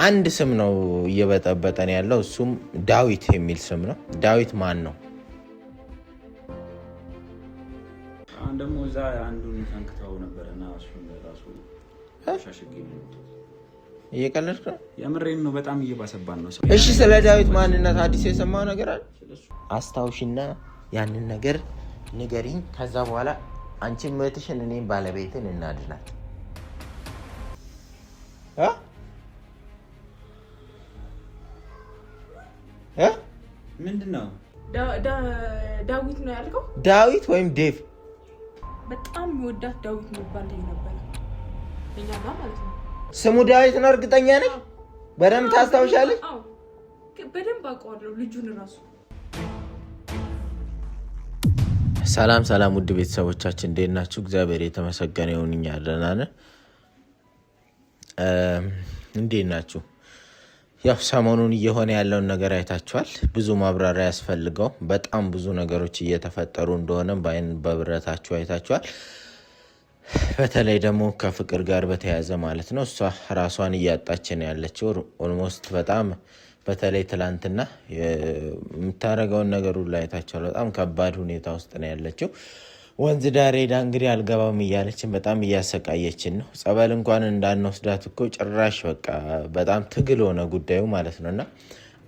አንድ ስም ነው እየበጠበጠን ያለው እሱም ዳዊት የሚል ስም ነው። ዳዊት ማን ነው? አንደሞ እዛ አንዱን ታንክታው ነበርና እሱን ራሱ ሻሽጊ ነው። እየቀለድክ ነው? የምሬን ነው። በጣም እየባሰባን ነው። እሺ ስለ ዳዊት ማንነት አዲስ የሰማው ነገር አለ? አስታውሽና ያንን ነገር ንገሪኝ። ከዛ በኋላ አንቺን መተሽን እኔን ባለቤትን እናድናት። ምንድነው? ዳዊት ነው ያልከው? ዳዊት ወይም ዴቭ? በጣም የሚወዳት ዳዊት የሚባል ልጅ ነበር እኛ ጋር ማለት ነው። ስሙ ዳዊት ነው? እርግጠኛ ነኝ? በደንብ ታስታውሻለሽ? አዎ በደንብ አውቀዋለሁ ልጁን ራሱ። ሰላም ሰላም ውድ ቤተሰቦቻችን እንዴት ናችሁ? እግዚአብሔር የተመሰገነ ይሁን እኛ ደህና ነን። እንዴት ናችሁ? ያው ሰሞኑን እየሆነ ያለውን ነገር አይታችኋል። ብዙ ማብራሪያ ያስፈልገው በጣም ብዙ ነገሮች እየተፈጠሩ እንደሆነ በአይን በብረታችሁ አይታችኋል። በተለይ ደግሞ ከፍቅር ጋር በተያያዘ ማለት ነው። እሷ ራሷን እያጣች ነው ያለችው ኦልሞስት በጣም በተለይ ትላንትና የምታረገውን ነገር ሁሉ አይታችኋል። በጣም ከባድ ሁኔታ ውስጥ ነው ያለችው። ወንዝ ዳር ሄዳ እንግዲህ አልገባም እያለችን በጣም እያሰቃየችን ነው። ጸበል እንኳን እንዳንወስዳት እኮ ጭራሽ በቃ በጣም ትግል ሆነ ጉዳዩ ማለት ነውና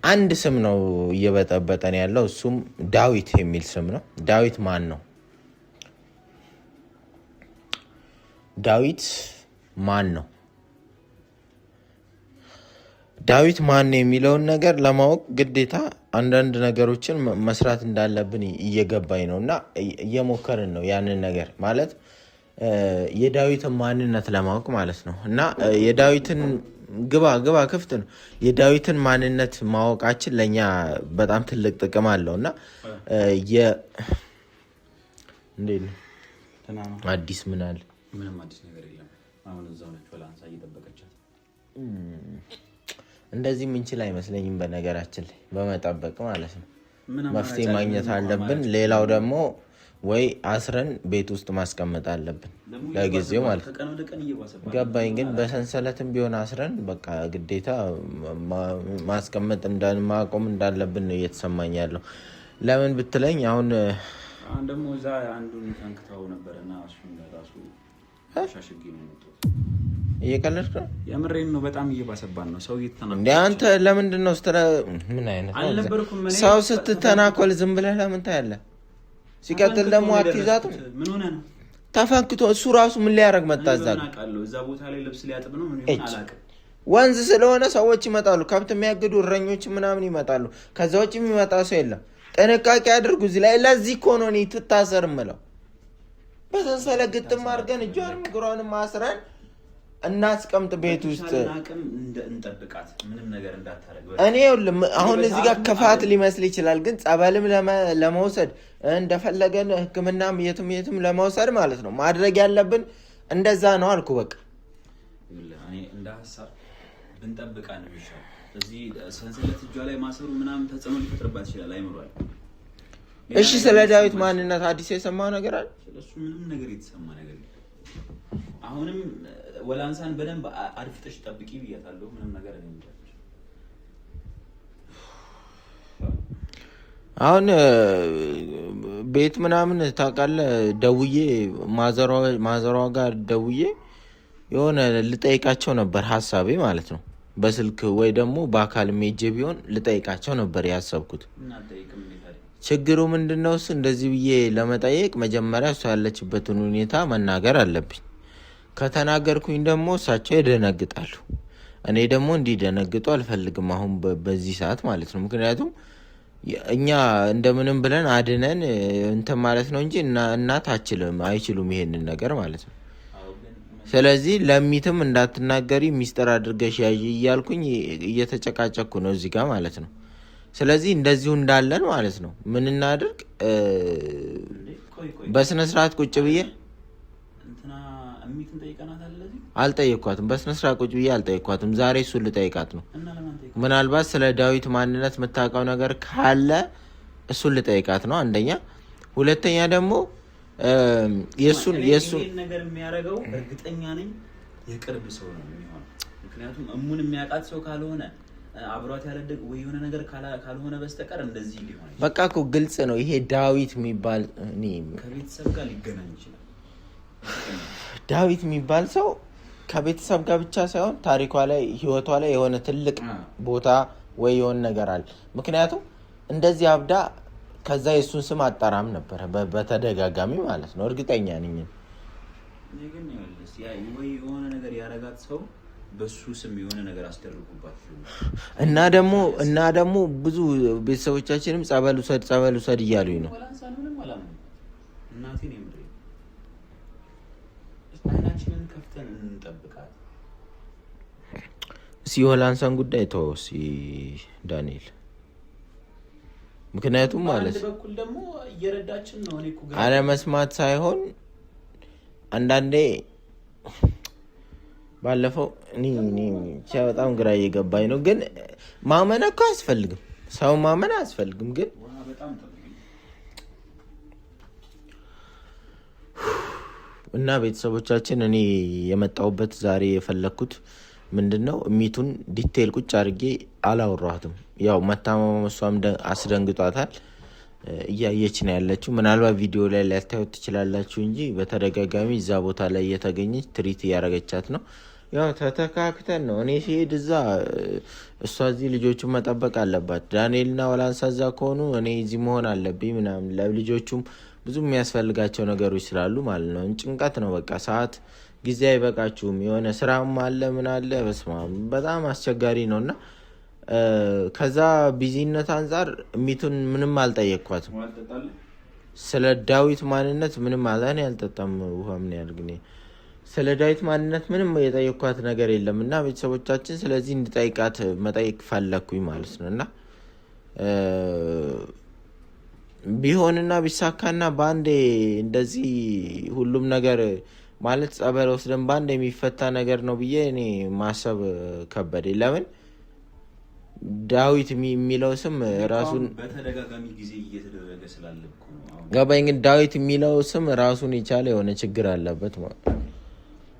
አንድ ስም ነው እየበጠበጠን ያለው እሱም ዳዊት የሚል ስም ነው። ዳዊት ማን ነው? ዳዊት ማን ነው? ዳዊት ማን የሚለውን ነገር ለማወቅ ግዴታ አንዳንድ ነገሮችን መስራት እንዳለብን እየገባኝ ነው እና እየሞከርን ነው ያንን ነገር ማለት የዳዊትን ማንነት ለማወቅ ማለት ነው። እና የዳዊትን ግባ ክፍት ነው። የዳዊትን ማንነት ማወቃችን ለኛ በጣም ትልቅ ጥቅም አለው እና እንዴት ነው አዲስ ምን አለ? ምንም አዲስ ነገር የለም። አሁን እዛው ነች ወላንሳ እየጠበቀቻት። እንደዚህ ምንችል አይመስለኝም በነገራችን ላይ በመጠበቅ ማለት ነው። መፍትሄ ማግኘት አለብን። ሌላው ደግሞ ወይ አስረን ቤት ውስጥ ማስቀመጥ አለብን ለጊዜው ማለት ነው። ገባኝ። ግን በሰንሰለትም ቢሆን አስረን በቃ ግዴታ ማስቀመጥ ማቆም እንዳለብን ነው እየተሰማኝ ያለው። ለምን ብትለኝ አሁን ደግሞ እዛ አንዱን ታንክታው ነበርና እሱን ራሱ ሻሽጊ ነው። እየቀለድክ ነው? የምሬን ነው። በጣም እየባሰባን ነው። ሰው እየተናቆለ እንዴ አንተ ለምንድን ነው ምን አይነት ሰው ስትተናኮል ዝም ብለህ ለምን ታያለህ? ሲቀጥል ደግሞ አትይዛትም? ምን ሆነ ነው ተፈንክቶ እሱ ራሱ ምን ሊያደርግ መጣ? እዛ ቦታ ላይ ልብስ ሊያጥብ ነው ምን ይሆን አላውቅም። ወንዝ ስለሆነ ሰዎች ይመጣሉ፣ ከብት የሚያግዱ እረኞች ምናምን ይመጣሉ። ከዛ ውጭ የሚመጣ ሰው የለም። ጥንቃቄ አድርጉ እዚህ ላይ። ለዚህ እኮ ነው እኔ ትታሰር የምለው። በሰንሰለት ግጥም አድርገን እጇንም እግሯንም አስረን እናስቀምጥ ቤት ውስጥ እንጠብቃት። ምንም ነገር እንዳታረግ። እኔ አሁን እዚህ ጋር ክፋት ሊመስል ይችላል፣ ግን ጸበልም ለመውሰድ እንደፈለገን ሕክምናም የትም ለመውሰድ ማለት ነው ማድረግ ያለብን እንደዛ ነው አልኩ። በቃ እኔ እንደ ሐሳብ ብንጠብቃ ነው ይሻላል። እዚህ ሰንሰለት እጇ ላይ ማሰሩ ምናምን ተጽዕኖ ሊፈጥርባት ይችላል። አይምሯል። እሺ ስለ ዳዊት ማንነት አዲስ የሰማው ነገር አለ? ስለሱ ምንም ነገር የተሰማ ነገር የለም። አሁንም ወላንሳን በደንብ አድፍጠሽ ጠብቂ ብያታለሁ። ምንም ነገር አይደለም። አሁን ቤት ምናምን ታውቃለህ፣ ደውዬ ማዘሯ ጋር ደውዬ የሆነ ልጠይቃቸው ነበር ሐሳቤ ማለት ነው። በስልክ ወይ ደግሞ በአካል ሜጄ ቢሆን ልጠይቃቸው ነበር ያሰብኩት። ችግሩ ምንድነው? እንደዚህ ብዬ ለመጠየቅ መጀመሪያ እሷ ያለችበትን ሁኔታ መናገር አለብኝ። ከተናገርኩኝ ደግሞ እሳቸው ይደነግጣሉ። እኔ ደግሞ እንዲደነግጡ አልፈልግም አሁን በዚህ ሰዓት ማለት ነው። ምክንያቱም እኛ እንደምንም ብለን አድነን እንትን ማለት ነው እንጂ እናት አይችሉም ይሄንን ነገር ማለት ነው። ስለዚህ ለሚትም እንዳትናገሪ ሚስጥር አድርገሽ ያዥ እያልኩኝ እየተጨቃጨኩ ነው እዚህ ጋር ማለት ነው። ስለዚህ እንደዚሁ እንዳለን ማለት ነው ምን እናድርግ? በስነ ስርዓት ቁጭ ብዬ አልጠየኳትም። በስነ ስርዓት ቁጭ ብዬ አልጠየኳትም። ዛሬ እሱን ልጠይቃት ነው። ምናልባት ስለ ዳዊት ማንነት የምታውቀው ነገር ካለ እሱን ልጠይቃት ነው አንደኛ። ሁለተኛ ደግሞ የሱን ነገር የሚያደርገው እርግጠኛ ነኝ የቅርብ ሰው ነው የሚሆነው። ምክንያቱም እሙን የሚያውቃት ሰው ካልሆነ አብሯት ያለደግ ወይ የሆነ ነገር ካልሆነ በስተቀር እንደዚህ ሊሆን በቃ እኮ ግልጽ ነው። ይሄ ዳዊት የሚባል ከቤተሰብ ጋር ሊገናኝ ይችላል። ዳዊት የሚባል ሰው ከቤተሰብ ጋር ብቻ ሳይሆን ታሪኳ ላይ ህይወቷ ላይ የሆነ ትልቅ ቦታ ወይ የሆነ ነገር አለ። ምክንያቱም እንደዚህ አብዳ ከዛ የሱን ስም አጠራም ነበረ በተደጋጋሚ ማለት ነው። እርግጠኛ ነኝ ግን ወይ የሆነ ነገር ያረጋት ሰው በሱ ስም የሆነ ነገር አስደርጉባችሁ እና ደግሞ ብዙ ቤተሰቦቻችንም ጸበል ውሰድ እያሉኝ ነው። እናቴን የምር አይናችንን ከፍተን እንጠብቃት። የወላንሳን ጉዳይ ተወው ዳንኤል። ምክንያቱም ማለት በኩል ደግሞ እየረዳችን ነው። እኔ እኮ አለመስማት ሳይሆን አንዳንዴ ባለፈው እኔ በጣም ግራ እየገባኝ ነው። ግን ማመን እኮ አያስፈልግም፣ ሰው ማመን አያስፈልግም። ግን እና ቤተሰቦቻችን እኔ የመጣሁበት ዛሬ የፈለኩት ምንድነው ሚቱን ዲቴል ቁጭ አድርጌ አላወራኋትም። ያው መታመም እሷም አስደንግጧታል፣ እያየች ነው ያለችው። ምናልባት ቪዲዮ ላይ ላታዩት ትችላላችሁ እንጂ በተደጋጋሚ እዛ ቦታ ላይ እየተገኘች ትሪት እያረገቻት ነው። ያው ተተካክተን ነው እኔ ሲሄድ እዛ እሷ እዚህ ልጆቹን መጠበቅ አለባት። ዳንኤልና ወላንሳ እዛ ከሆኑ እኔ እዚህ መሆን አለብኝ ምናምን። ለልጆቹም ብዙ የሚያስፈልጋቸው ነገሮች ስላሉ ማለት ነው። ጭንቀት ነው በቃ። ሰዓት ጊዜ አይበቃችሁም። የሆነ ስራም አለ ምን አለ። በስመ አብ በጣም አስቸጋሪ ነው። እና ከዛ ቢዚነት አንጻር ሚቱን ምንም አልጠየቅኳትም። ስለ ዳዊት ማንነት ምንም አላን ያልጠጣም ውሃ ምን ያድርግ። ስለ ዳዊት ማንነት ምንም የጠየቅኳት ነገር የለም። እና ቤተሰቦቻችን ስለዚህ እንድጠይቃት መጠየቅ ፈለኩኝ ማለት ነው። እና ቢሆንና ቢሳካና በአንዴ እንደዚህ ሁሉም ነገር ማለት ጸበል ወስደን በአንድ የሚፈታ ነገር ነው ብዬ እኔ ማሰብ ከበደ። ለምን ዳዊት የሚለው ስም ራሱን በተደጋጋሚ ጊዜ እየተደረገ ስላለብኩ ገባኝ። ግን ዳዊት የሚለው ስም ራሱን የቻለ የሆነ ችግር አለበት ማለት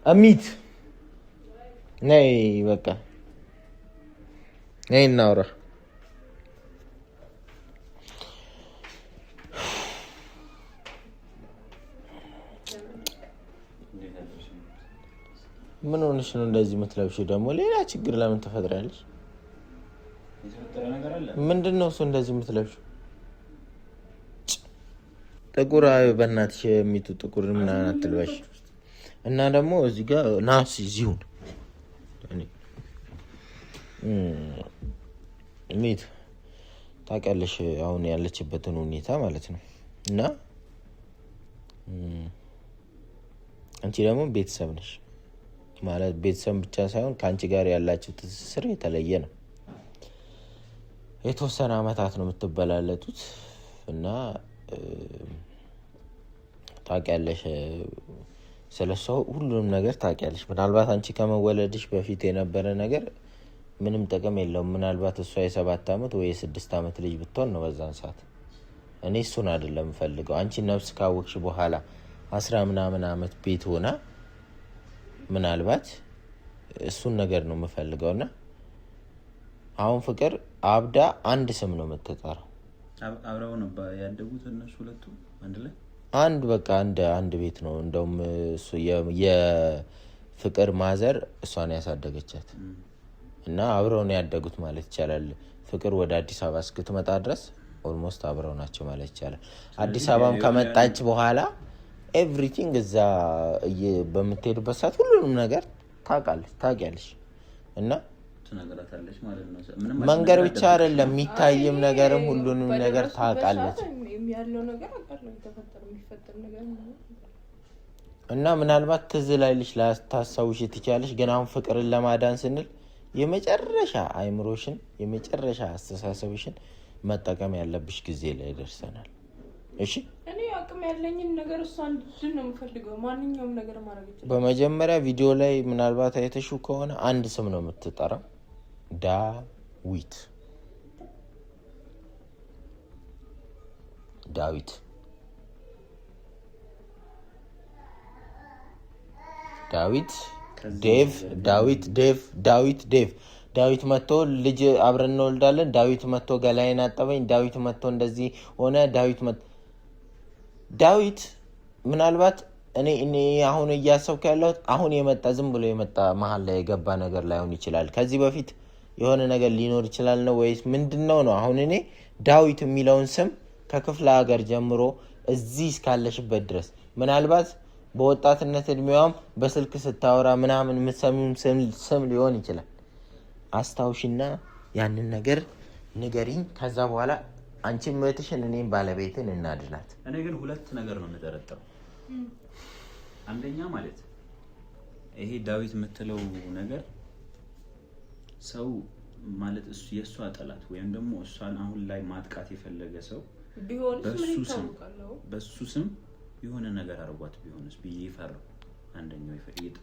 አሚት ነይ በቃ ነይ እናውራ። ምን ሆነሽ ነው እንደዚህ የምትለብሺው? ደግሞ ሌላ ችግር ለምን ትፈጥራለሽ? ምንድነው እሱ እንደዚህ የምትለብሺው? ጥቁር በእናትሽ የሚቱ ጥቁር ምናምን አትልበሽ። እና ደግሞ እዚህ ጋር ናስ እዚሁን ሚት ታውቂያለሽ አሁን ያለችበትን ሁኔታ ማለት ነው። እና አንቺ ደግሞ ቤተሰብ ነሽ ማለት ቤተሰብ ብቻ ሳይሆን ከአንቺ ጋር ያላችሁ ትስስር የተለየ ነው። የተወሰነ አመታት ነው የምትበላለጡት እና ታውቂያለሽ ስለሷ ሁሉንም ነገር ታውቂያለሽ። ምናልባት አንቺ ከመወለድሽ በፊት የነበረ ነገር ምንም ጥቅም የለውም። ምናልባት እሷ የ7 አመት ወይ የ6 አመት ልጅ ብትሆን ነው በዛን ሰዓት። እኔ እሱን አይደለም ፈልገው። አንቺ ነፍስ ካወቅሽ በኋላ 10 ምናምን አመት ቤት ሆና ምናልባት እሱን ነገር ነው የምፈልገውና አሁን ፍቅር አብዳ አንድ ስም ነው የምትጠራው። አብረው ነው ያደጉት እነሱ ሁለቱ አንድ ላይ አንድ በቃ አንድ ቤት ነው። እንደውም እሱ የፍቅር ማዘር እሷን ያሳደገቻት እና አብረው ነው ያደጉት ማለት ይቻላል። ፍቅር ወደ አዲስ አበባ እስክትመጣ ድረስ ኦልሞስት አብረው ናቸው ማለት ይቻላል። አዲስ አበባም ከመጣች በኋላ ኤቭሪቲንግ እዛ በምትሄድበት ሰዓት ሁሉንም ነገር ታውቂያለሽ እና ትነግራታለሽ ማለት ነው። መንገር ብቻ አይደለም የሚታይም ነገርም ሁሉንም ነገር ታውቃለች ያለው ነገር አቃለው የተፈጠረው የሚፈጠር ነገር ነው። እና ምናልባት ትዝ ላይልሽ ላታሳውሽ ትችያለሽ። ግን አሁን ፍቅርን ለማዳን ስንል የመጨረሻ አይምሮሽን የመጨረሻ አስተሳሰብሽን መጠቀም ያለብሽ ጊዜ ላይ ደርሰናል። እሺ እኔ አቅም ያለኝን ነገር እሷ እንድትድን ነው የምፈልገው። ማንኛውም ነገር ማድረግ ይችላል። በመጀመሪያ ቪዲዮ ላይ ምናልባት አይተሽው ከሆነ አንድ ስም ነው የምትጠራው፣ ዳዊት ዳዊት ዳዊት መጥቶ ልጅ አብረን እንወልዳለን፣ ዳዊት መጥቶ ገላይን አጠበኝ፣ ዳዊት መጥቶ እንደዚህ ሆነ፣ ዳዊት ምናልባት እኔ አሁን እያሰብኩ ያለሁት አሁን የመጣ ዝም ብሎ የመጣ መሀል ላይ የገባ ነገር ላይሆን ይችላል። ከዚህ በፊት የሆነ ነገር ሊኖር ይችላል ነው ወይስ ምንድነው ነው? አሁን እኔ ዳዊት የሚለውን ስም ከክፍለ ሀገር ጀምሮ እዚህ እስካለሽበት ድረስ ምናልባት በወጣትነት እድሜዋም በስልክ ስታወራ ምናምን የምትሰሚው ስም ሊሆን ይችላል። አስታውሽና ያንን ነገር ንገሪኝ። ከዛ በኋላ አንቺም እህትሽን እኔም ባለቤትን እናድናት። እኔ ግን ሁለት ነገር ነው የምጠረጠረው። አንደኛ ማለት ይሄ ዳዊት የምትለው ነገር ሰው ማለት እሱ የእሷ ጠላት ወይም ደግሞ እሷን አሁን ላይ ማጥቃት የፈለገ ሰው በሱ ስም የሆነ ነገር አርጓት ቢሆንስ ብዬ ፈራሁ። አንደኛው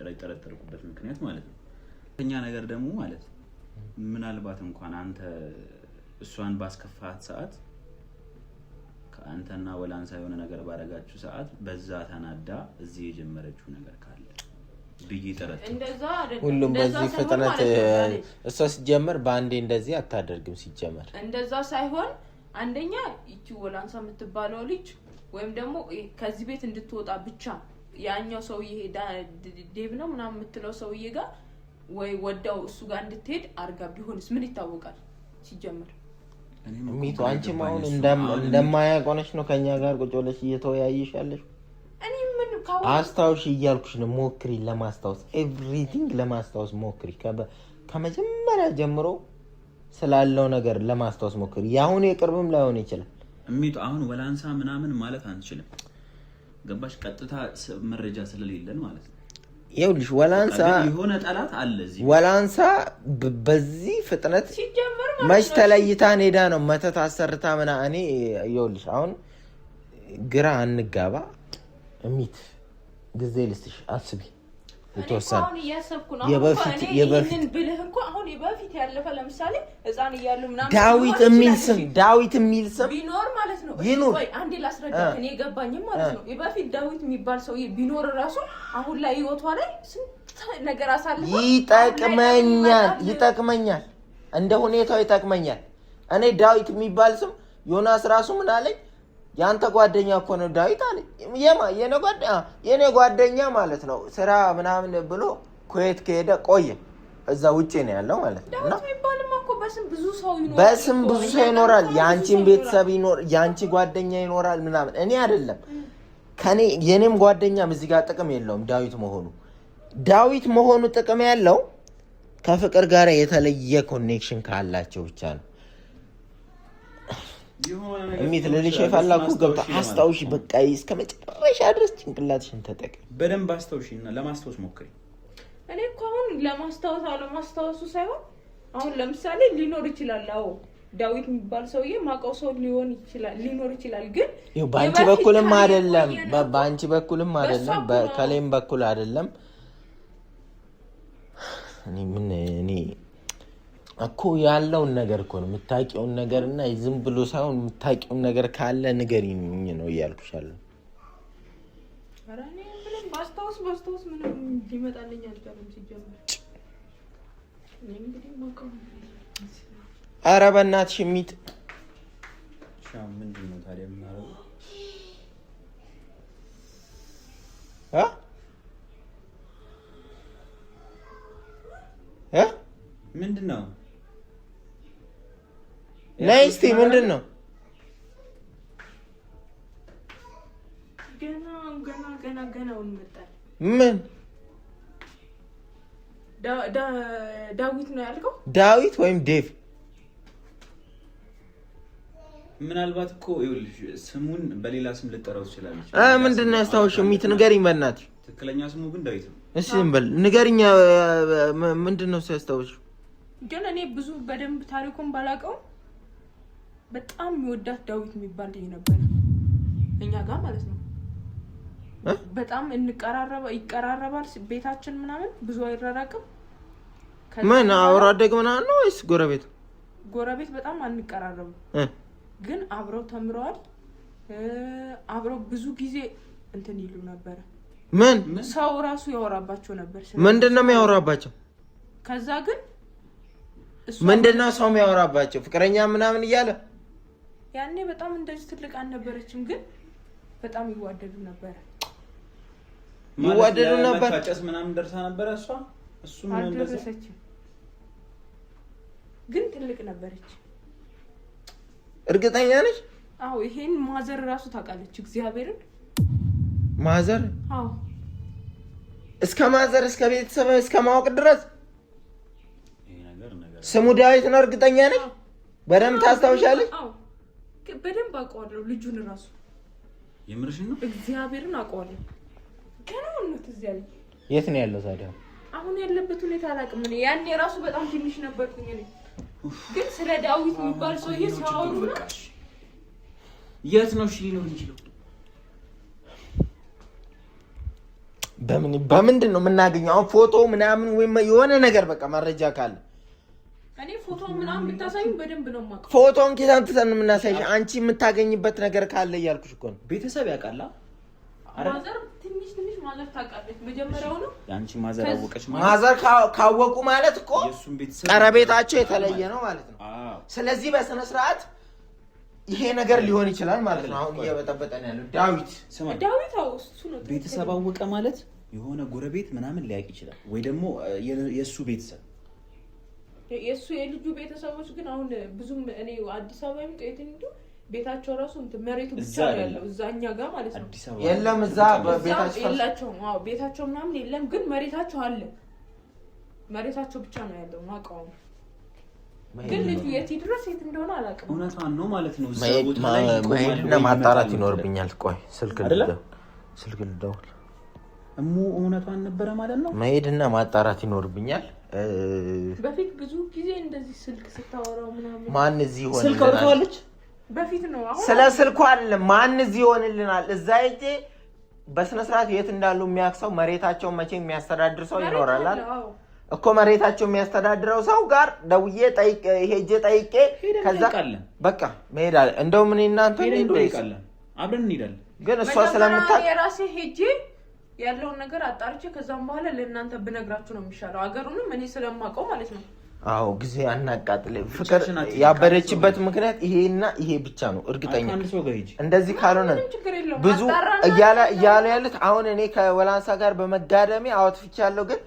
የጠረጠርኩበት ምክንያት ማለት ነው። ሁለተኛ ነገር ደግሞ ማለት ምናልባት እንኳን አንተ እሷን ባስከፋት ሰዓት ከአንተና ወላንሳ የሆነ ነገር ባረጋችሁ ሰዓት በዛ ተናዳ እዚህ የጀመረችው ነገር ካለ ብዬ ጠረጠርኩ። ሁሉም በዚህ ፍጥነት እሷ ሲጀመር በአንዴ እንደዚህ አታደርግም። ሲጀመር እንደዛ ሳይሆን አንደኛ እቺ ወላንሳ የምትባለው ልጅ ወይም ደግሞ ከዚህ ቤት እንድትወጣ ብቻ ያኛው ሰውዬ ዴቭ ነው ምናምን የምትለው ሰውዬ ጋር ወይ ወዳው እሱ ጋር እንድትሄድ አርጋ ቢሆንስ ምን ይታወቃል? ሲጀመር ሚቱ አንቺም አሁን እንደማያቆነሽ ነው ከኛ ጋር ቁጭ ብለሽ እየተወያየሽ ያለሽ። እኔ ምን አስታውሽ እያልኩሽ ነው። ሞክሪ ለማስታወስ ኤቭሪቲንግ ለማስታወስ ሞክሪ። ከመጀመሪያ ጀምሮ ስላለው ነገር ለማስታወስ ሞክሪ። ያሁን የቅርብም ላይሆን ይችላል። እሚቱ አሁን ወላንሳ ምናምን ማለት አንችልም። ገባሽ? ቀጥታ መረጃ ስለሌለን ማለት ነው። ይኸውልሽ ወላንሳ የሆነ ጠላት አለ እዚህ። ወላንሳ በዚህ ፍጥነት መች ተለይታን ሄዳ ነው መተት አሰርታ ምና እኔ ይኸውልሽ አሁን ግራ አንጋባ። እሚት ጊዜ ልስጥሽ አስቢ። የተወሰነ የበፊት ብልህ እንኳ አሁን የበፊት ያለፈ ለምሳሌ ህፃን እያሉ ምናምን ዳዊት የሚል ስም ቢኖር ማለት ነው። ወይ አንዴ ላስረዳ እኔ የገባኝ ማለት ነው። የበፊት ዳዊት የሚባል ሰው ቢኖር ራሱ አሁን ላይ ህይወቷ ላይ ስንት ነገር አሳልፎ ይጠቅመኛል፣ እንደ ሁኔታው ይጠቅመኛል። እኔ ዳዊት የሚባል ስም ዮናስ ራሱ ምን አለኝ? ያንተ ጓደኛ እኮ ነው ዳዊት አለ። የኔ ጓደኛ ማለት ነው። ስራ ምናምን ብሎ ኩዌት ከሄደ ቆየ፣ እዛ ውጪ ነው ያለው ማለት ነው። እና በስም ብዙ ሰው ይኖራል። ያንቺን ቤተሰብ ይኖር፣ ያንቺ ጓደኛ ይኖራል ምናምን። እኔ አይደለም የኔም ጓደኛም እዚህ ጋር ጥቅም የለውም ዳዊት መሆኑ ጥቅም ያለው ከፍቅር ጋር የተለየ ኮኔክሽን ካላቸው ብቻ ነው። እሚት ልልሽ የፈለኩ ገብታ አስታውሺ። በቃ እስከ መጨረሻ ድረስ ጭንቅላትሽን ተጠቅም። በደንብ አስታውሺና ለማስታወስ ሞክሪ። እኔ እኮ አሁን ለማስታወሱ ሳይሆን አሁን ለምሳሌ ሊኖር ይችላል። አዎ ዳዊት የሚባል ሰውዬ ማቀው ሰው ሊኖር ይችላል። ግን በአንቺ በኩልም አይደለም በከሌም በኩል አይደለም። እኔ እኮ ያለውን ነገር እኮ ነው የምታውቂውን ነገር እና ዝም ብሎ ሳይሆን የምታውቂውን ነገር ካለ ንገሪኝ ነው እያልኩሻለሁ። ኧረ እኔ ምንም ባስታውስ ምንም ሊመጣልኝ አልቻለም ሲጀመር። እንግዲህ ማቀው ኧረ በእናትሽ እሚት ምንድን ነው ታዲያ የምናደርገው? ምንድን ነው ነይ እስኪ ምንድን ነው? ገና እንመጣለን። ምን ዳዊት ነው ያልከው? ዳዊት ወይም ዴቭ ምናልባት እኮ ይኸውልሽ ስሙን በሌላ ስም ልጠራው ትችላለች። ምንድን ነው ያስታውሽ? እሚት ንገሪኝ በእናትሽ። ትክክለኛ ስሙ ግን ዳዊት ነው። እሺ እንበል ንገሪኝ። ምንድን ነው ያስታውሽ? ግን እኔ ብዙ በደንብ ታሪኩን ባላውቀው በጣም የሚወዳት ዳዊት የሚባል ልጅ ነበር እኛ ጋር ማለት ነው። በጣም ይቀራረባል። ቤታችን ምናምን ብዙ አይራራቅም። ምን አብሮ አደግ ምናምን ነው ወይስ ጎረቤት? ጎረቤት በጣም አንቀራረብም፣ ግን አብረው ተምረዋል። አብረው ብዙ ጊዜ እንትን ይሉ ነበር። ምን ሰው ራሱ ያወራባቸው ነበር። ምንድነው የሚያወራባቸው? ከዛ ግን ምንድነው ሰው የሚያወራባቸው? ፍቅረኛ ምናምን እያለ ያኔ በጣም እንደዚህ ትልቅ አልነበረችም፣ ግን በጣም ይዋደዱ ነበር። ይዋደዱ ነበር። ማጫስ ምናምን ደርሳ ነበር እሷ። እሱም አልደረሰችም፣ ግን ትልቅ ነበረች። እርግጠኛ ነሽ? አዎ ይሄን ማዘር ራሱ ታውቃለች። እግዚአብሔርን ማዘር? አዎ እስከ ማዘር እስከ ቤተሰብ እስከ ማወቅ ድረስ ይሄ ነገር ስሙ ዳዊት ነው። እርግጠኛ ነሽ? በደንብ ታስታውሻለሽ? አዎ በደንብ አውቀዋለሁ። ልጁን ራሱ የምርሽን ነው? እግዚአብሔርን አውቀዋለሁ። ገና ነው ትዝ ያለኝ። የት ነው ያለው ታዲያ? አሁን ያለበት ሁኔታ አላውቅም። እኔ ያኔ ራሱ በጣም ትንሽ ነበርኩኝ። እኔ ግን ስለ ዳዊት የሚባል ሰውዬ ሲያወሩ የት ነው ሊኖር የሚችለው? በምንድን ነው የምናገኘው? አሁን ፎቶ ምናምን ወይም የሆነ ነገር በቃ መረጃ ካለ እኔ ፎቶ ምናምን ብታሳይኝ በደንብ ነው የማውቀው። ፎቶን ኬታን ትተን የምናሳይሽ አንቺ የምታገኝበት ነገር ካለ እያልኩሽ እኮ ነው። ቤተሰብ ያውቃላ? ማዘር ትንሽ ማዘር ታውቃለች። መጀመሪያው ነው ያንቺ ማዘር አወቀች ማለት ማዘር ካወቁ ማለት እኮ የሱን ቤተሰብ ቀረቤታቸው የተለየ ነው ማለት ነው። ስለዚህ በስነ ስርዓት ይሄ ነገር ሊሆን ይችላል ማለት ነው። አሁን እየበጠበጠን ያለው ዳዊት እሱ ነው። ቤተሰብ አወቀ ማለት የሆነ ጎረቤት ምናምን ሊያውቅ ይችላል፣ ወይ ደግሞ የሱ ቤተሰብ የሱ የልጁ ቤተሰቦች ግን አሁን ብዙም እኔ አዲስ አበባ የምጠይት እንዴ ቤታቸው ራሱ መሬቱ ብቻ ነው ያለው እዛኛ ጋር ማለት ነው። የለም እዛ ቤታቸው የላቸውም። አዎ ቤታቸው ምናምን የለም፣ ግን መሬታቸው አለ። መሬታቸው ብቻ ነው ያለው ማውቀው። ግን ልጁ የት ድረስ የት እንደሆነ አላውቅም። እውነቷን ነው ማለት ነው። መሄድና ማጣራት ይኖርብኛል። ቆይ ስልክ ልደውል። እሙ እውነቷን ነበረ ማለት ነው። መሄድና ማጣራት ይኖርብኛል። በፊት ብዙ ጊዜ እንደዚህ ስልክ ስታወራው ምናምን ማን እዚህ ሆነ ስልክ አውርተዋለች። በፊት ነው። አሁን ስለ ስልኩ አይደለም፣ ማን እዚህ ይሆንልናል። እዛ ሄጄ በስነ ስርዓት የት እንዳሉ የሚያክሰው መሬታቸውን መቼ የሚያስተዳድር ሰው ይኖራል አይደል እኮ። መሬታቸው የሚያስተዳድረው ሰው ጋር ደውዬ ሄጄ ጠይቄ ከዛ በቃ መሄድ አለ። እንደው ምን እናንተ እንሄዳለን፣ አብረን እንሄዳለን። ግን እሷ ስለምታውቅ የራሴ ሄጄ ያለውን ነገር አጣርቼ ከዛም በኋላ ለእናንተ ብነግራችሁ ነው የሚሻለው። አገሩንም እኔ ስለማውቀው ማለት ነው። አዎ ጊዜ አናቃጥል። ፍቅር ያበደችበት ምክንያት ይሄና ይሄ ብቻ ነው እርግጠኛ። እንደዚህ ካልሆነ ብዙ እያለ ያሉት አሁን እኔ ከወላንሳ ጋር በመጋደሜ አወጥፍቻለሁ፣ ግን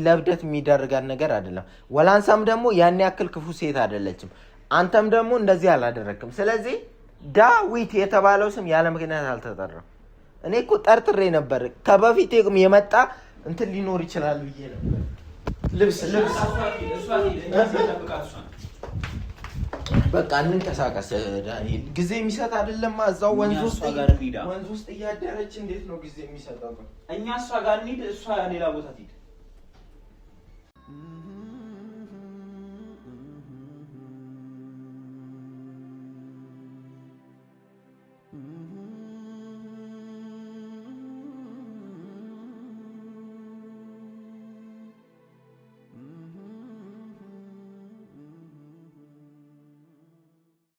ለብደት የሚደረጋት ነገር አይደለም። ወላንሳም ደግሞ ያን ያክል ክፉ ሴት አይደለችም። አንተም ደግሞ እንደዚህ አላደረክም። ስለዚህ ዳዊት የተባለው ስም ያለ ምክንያት አልተጠራም። እኔ እኮ ጠርጥሬ ነበር ከበፊት የመጣ እንትን ሊኖር ይችላል ብዬ ነበር። ልብስ በቃ እንንቀሳቀስ ዳንኤል። ጊዜ የሚሰጥ አይደለም። እዛው ወንዝ ውስጥ እያደረች እንዴት ነው ጊዜ የሚሰጠው? እኛ እሷ ጋር እንሂድ፣ እሷ ሌላ ቦታ ትሂድ።